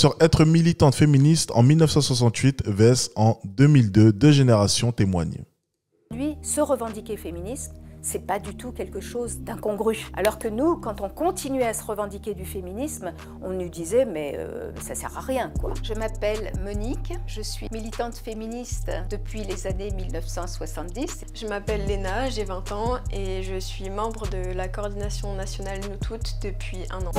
sur être militante féministe en 1968 vs en 2002. Deux générations témoignent. Lui, se revendiquer féministe, c'est pas du tout quelque chose d'incongru. Alors que nous, quand on continuait à se revendiquer du féminisme, on nous disait mais ça sert à rien quoi. Je m'appelle Monique, je suis militante féministe depuis les années 1970. Je m'appelle Léna, j'ai 20 ans et je suis membre de la coordination nationale Nous Toutes depuis 1 an.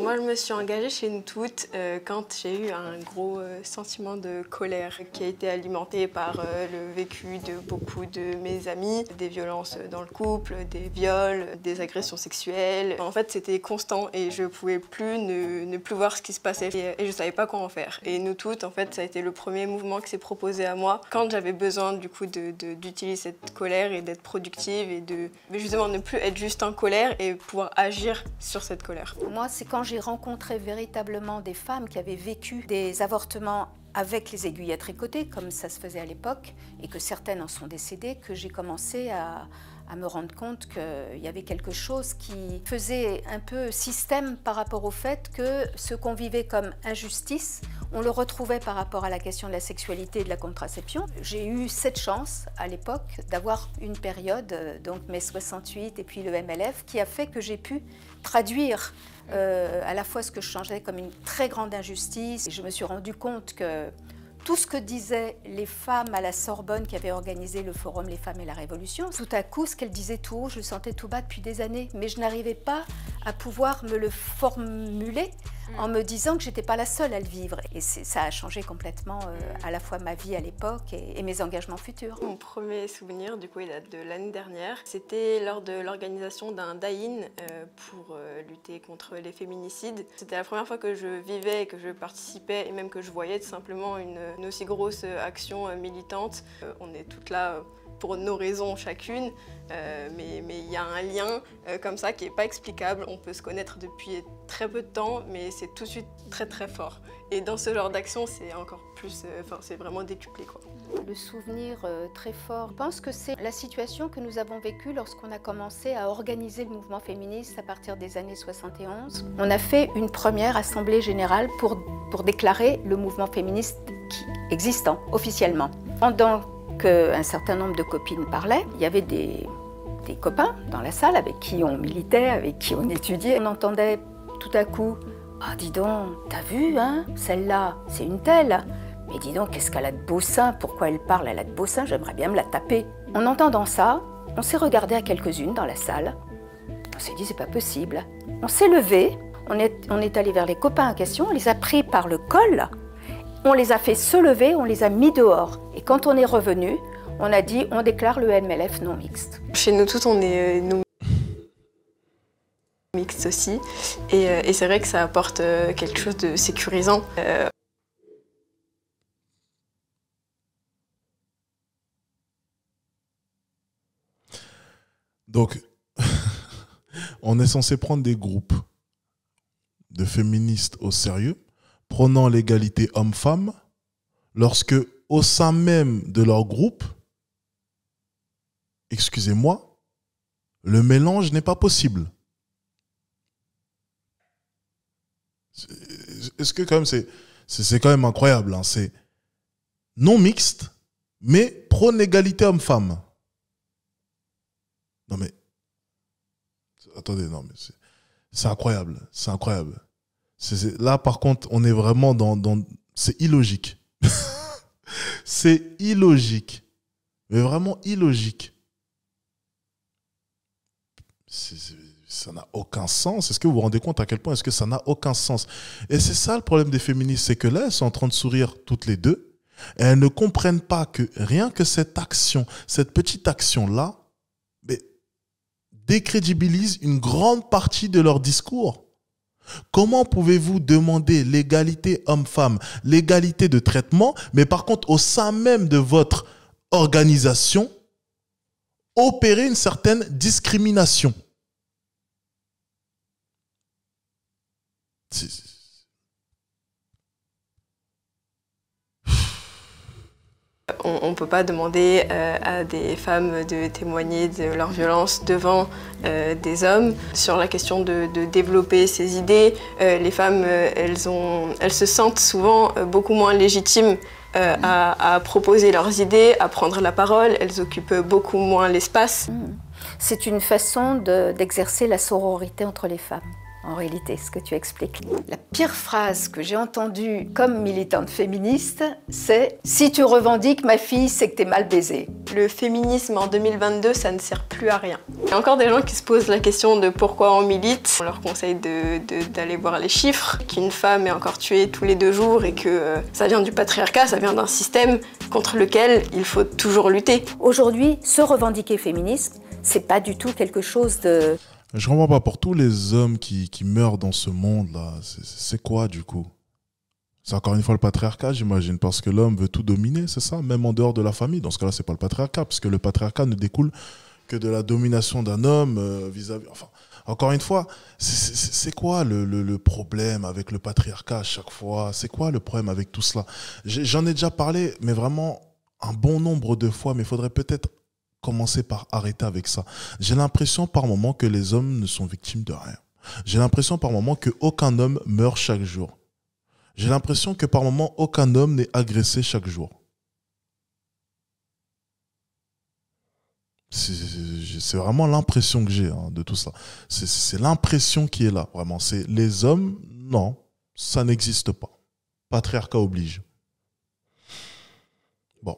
Moi, je me suis engagée chez Nous Toutes quand j'ai eu un gros sentiment de colère qui a été alimenté par le vécu de beaucoup de mes amis, des violences dans le couple, des viols, des agressions sexuelles. En fait, c'était constant et je pouvais plus ne plus voir ce qui se passait et je savais pas quoi en faire. Et Nous Toutes, en fait, ça a été le premier mouvement qui s'est proposé à moi quand j'avais besoin du coup d'utiliser cette colère et d'être productive et de justement ne plus être juste en colère et pouvoir agir sur cette colère. Moi, c'est quand j'ai rencontré véritablement des femmes qui avaient vécu des avortements avec les aiguilles à tricoter, comme ça se faisait à l'époque, et que certaines en sont décédées, que j'ai commencé à me rendre compte qu'il y avait quelque chose qui faisait un peu système par rapport au fait que ce qu'on vivait comme injustice, on le retrouvait par rapport à la question de la sexualité et de la contraception. J'ai eu cette chance à l'époque d'avoir une période, donc mai 68 et puis le MLF, qui a fait que j'ai pu traduire à la fois ce que je changeais comme une très grande injustice. Et je me suis rendu compte que tout ce que disaient les femmes à la Sorbonne qui avaient organisé le forum Les Femmes et la Révolution, tout à coup, ce qu'elles disaient tout haut, je le sentais tout bas depuis des années. Mais je n'arrivais pas à pouvoir me le formuler en me disant que je n'étais pas la seule à le vivre. Et ça a changé complètement à la fois ma vie à l'époque et mes engagements futurs. Mon premier souvenir, du coup, il date de l'année dernière. C'était lors de l'organisation d'un die-in pour lutter contre les féminicides. C'était la première fois que je vivais, que je participais et même que je voyais tout simplement une aussi grosse action militante. On est toutes là pour nos raisons chacune, mais il y a un lien comme ça qui n'est pas explicable. On peut se connaître depuis très peu de temps, mais c'est tout de suite très très fort. Et dans ce genre d'action, c'est encore plus, c'est vraiment décuplé quoi. Le souvenir très fort, je pense que c'est la situation que nous avons vécue lorsqu'on a commencé à organiser le mouvement féministe à partir des années 71. On a fait une première assemblée générale pour déclarer le mouvement féministe existant officiellement. Pendant qu'un certain nombre de copines parlaient, il y avait des copains dans la salle avec qui on militait, avec qui on étudiait. On entendait tout à coup « Ah, dis donc, t'as vu, hein, celle-là, c'est une telle. Mais dis donc, qu'est-ce qu'elle a de beaux seins? Pourquoi elle parle? Elle a de beaux seins, j'aimerais bien me la taper. » En entendant ça, on s'est regardé à quelques-unes dans la salle. On s'est dit « C'est pas possible. » On s'est levé, on est allé vers les copains en question, on les a pris par le col. On les a fait se lever, on les a mis dehors. Et quand on est revenu, on a dit on déclare le MLF non mixte. Chez Nous Toutes, on est non mixte aussi. Et c'est vrai que ça apporte quelque chose de sécurisant. Donc, on est censé prendre des groupes de féministes au sérieux, prenant l'égalité homme-femme, lorsque au sein même de leur groupe, excusez-moi, le mélange n'est pas possible. Est-ce que quand même c'est quand même incroyable, hein, c'est non mixte, mais prône égalité homme-femme. Non mais, attendez, non mais c'est incroyable, c'est incroyable. Là par contre, on est vraiment dans c'est illogique. C'est illogique. Mais vraiment illogique. Ça n'a aucun sens. Est-ce que vous vous rendez compte à quel point est-ce que ça n'a aucun sens? Et c'est ça le problème des féministes, c'est que là, elles sont en train de sourire toutes les deux. Et elles ne comprennent pas que rien que cette action, cette petite action-là, décrédibilise une grande partie de leur discours. Comment pouvez-vous demander l'égalité homme-femme, l'égalité de traitement, mais par contre, au sein même de votre organisation, opérer une certaine discrimination? On ne peut pas demander à des femmes de témoigner de leur violence devant des hommes. Sur la question de développer ces idées, les femmes, elles se sentent souvent beaucoup moins légitimes à proposer leurs idées, à prendre la parole. Elles occupent beaucoup moins l'espace. C'est une façon d'exercer la sororité entre les femmes. En réalité, ce que tu expliques. La pire phrase que j'ai entendue comme militante féministe, c'est « Si tu revendiques ma fille, c'est que t'es mal baisée ». Le féminisme en 2022, ça ne sert plus à rien. Il y a encore des gens qui se posent la question de pourquoi on milite. On leur conseille d'aller voir les chiffres, qu'une femme est encore tuée tous les 2 jours et que ça vient du patriarcat, ça vient d'un système contre lequel il faut toujours lutter. Aujourd'hui, se revendiquer féministe, c'est pas du tout quelque chose de... Je comprends pas, pour tous les hommes qui meurent dans ce monde-là, c'est quoi du coup? C'est encore une fois le patriarcat, j'imagine, parce que l'homme veut tout dominer, c'est ça? Même en dehors de la famille. Dans ce cas-là, c'est pas le patriarcat, parce que le patriarcat ne découle que de la domination d'un homme vis-à-vis... Enfin, encore une fois, c'est quoi le problème avec le patriarcat à chaque fois? C'est quoi le problème avec tout cela? J'en ai déjà parlé, mais vraiment un bon nombre de fois, mais il faudrait peut-être commencer par arrêter avec ça. J'ai l'impression par moment que les hommes ne sont victimes de rien. J'ai l'impression par moment qu'aucun homme meurt chaque jour. J'ai l'impression que par moment, aucun homme n'est agressé chaque jour. C'est vraiment l'impression que j'ai de tout ça. C'est l'impression qui est là, vraiment. C'est les hommes, non, ça n'existe pas. Patriarcat oblige. Bon.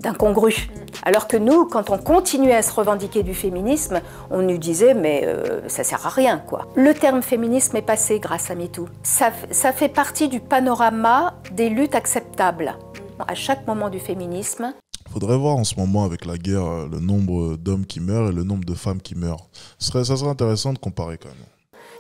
D'incongru. Alors que nous, quand on continuait à se revendiquer du féminisme, on nous disait mais ça sert à rien quoi. Le terme féminisme est passé grâce à MeToo. Ça fait partie du panorama des luttes acceptables. À chaque moment du féminisme. Il faudrait voir en ce moment avec la guerre le nombre d'hommes qui meurent et le nombre de femmes qui meurent. Ça serait intéressant de comparer quand même.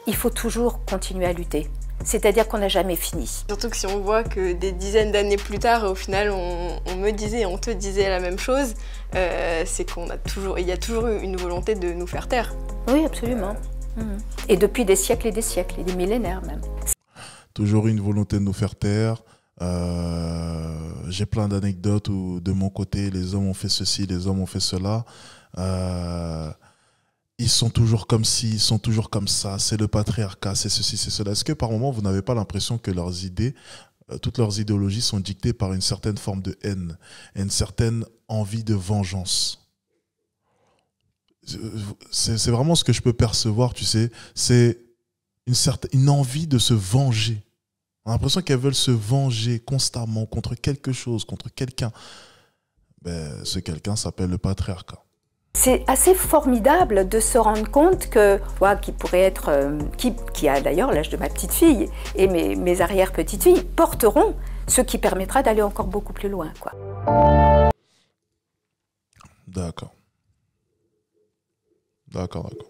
Il faut toujours continuer à lutter. C'est-à-dire qu'on n'a jamais fini. Surtout que si on voit que des dizaines d'années plus tard, au final, on me disait et on te disait la même chose, c'est il y a toujours eu une volonté de nous faire taire. Oui, absolument. Et depuis des siècles et des millénaires même. Toujours une volonté de nous faire taire. J'ai plein d'anecdotes où de mon côté, les hommes ont fait ceci, les hommes ont fait cela. Ils sont toujours comme ci, ils sont toujours comme ça, c'est le patriarcat, c'est ceci, c'est cela. Est-ce que par moment, vous n'avez pas l'impression que leurs idées, toutes leurs idéologies sont dictées par une certaine forme de haine et une certaine envie de vengeance? C'est vraiment ce que je peux percevoir, tu sais. C'est une envie de se venger. On a l'impression qu'elles veulent se venger constamment contre quelque chose, contre quelqu'un. Ben, ce quelqu'un s'appelle le patriarcat. C'est assez formidable de se rendre compte que, qui pourrait être, qui a d'ailleurs l'âge de ma petite fille, et mes arrière-petites-filles porteront ce qui permettra d'aller encore beaucoup plus loin, quoi. D'accord. D'accord, d'accord.